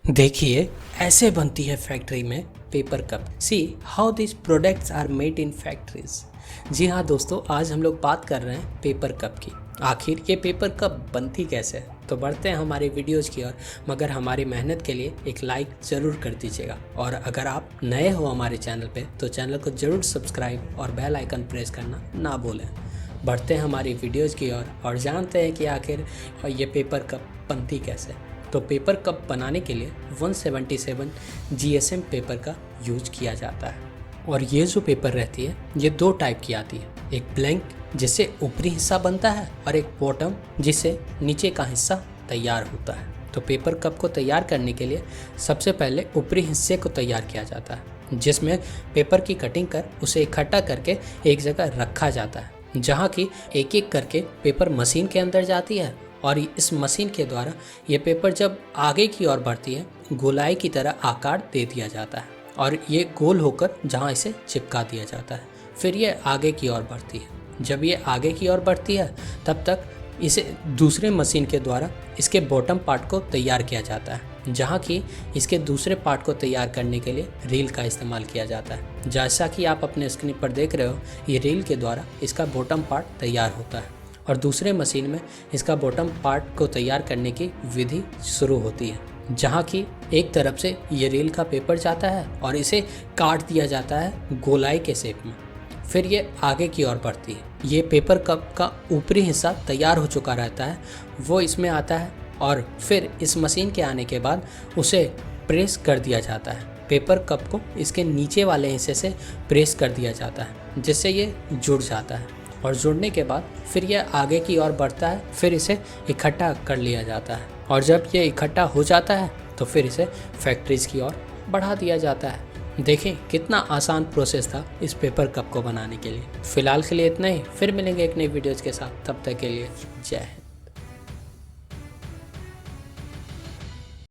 देखिए, ऐसे बनती है फैक्ट्री में paper cup. See how this products are made in factories. जी हाँ दोस्तों, आज हम लोग बात कर रहे हैं पेपर कप की। आखिर ये पेपर कप बनती कैसे है? तो बढ़ते हैं हमारे वीडियोज़ की ओर, मगर हमारी मेहनत के लिए एक लाइक ज़रूर कर दीजिएगा। और अगर आप नए हो हमारे चैनल पे तो चैनल को ज़रूर सब्सक्राइब और बेल आइकन प्रेस करना ना भूलें। बढ़ते हैं हमारी वीडियोज़ की ओर और जानते हैं कि आखिर ये पेपर कप बनती कैसे। तो पेपर कप बनाने के लिए 177 GSM पेपर का यूज किया जाता है। और ये जो पेपर रहती है ये दो टाइप की आती है, एक ब्लैंक जिससे ऊपरी हिस्सा बनता है और एक बॉटम जिससे नीचे का हिस्सा तैयार होता है। तो पेपर कप को तैयार करने के लिए सबसे पहले ऊपरी हिस्से को तैयार किया जाता है, जिसमें पेपर की कटिंग कर उसे इकट्ठा करके एक जगह रखा जाता है, जहाँ की एक एक करके पेपर मशीन के अंदर जाती है। और इस मशीन के द्वारा ये पेपर जब आगे की ओर बढ़ती है गोलाई की तरह आकार दे दिया जाता है और ये गोल होकर जहाँ इसे चिपका दिया जाता है। फिर ये आगे की ओर बढ़ती है। जब ये आगे की ओर बढ़ती है तब तक इसे दूसरे मशीन के द्वारा इसके बॉटम पार्ट को तैयार किया जाता है, जहाँ की इसके दूसरे पार्ट को तैयार करने के लिए रील का इस्तेमाल किया जाता है। जैसा कि आप अपने स्क्रीन पर देख रहे हो, ये रील के द्वारा इसका बॉटम पार्ट तैयार होता है और दूसरे मशीन में इसका बॉटम पार्ट को तैयार करने की विधि शुरू होती है, जहाँ की एक तरफ से ये रील का पेपर जाता है और इसे काट दिया जाता है गोलाई के शेप में। फिर ये आगे की ओर बढ़ती है। ये पेपर कप का ऊपरी हिस्सा तैयार हो चुका रहता है, वो इसमें आता है और फिर इस मशीन के आने के बाद उसे प्रेस कर दिया जाता है। पेपर कप को इसके नीचे वाले हिस्से से प्रेस कर दिया जाता है, जिससे ये जुड़ जाता है और जुड़ने के बाद फिर यह आगे की ओर बढ़ता है। फिर इसे इकट्ठा कर लिया जाता है और जब ये इकट्ठा हो जाता है तो फिर इसे फैक्ट्रीज की ओर बढ़ा दिया जाता है। देखें कितना आसान प्रोसेस था इस पेपर कप को बनाने के लिए। फिलहाल के लिए इतना ही, फिर मिलेंगे एक नई वीडियोज़ के साथ। तब तक के लिए जय हिंद।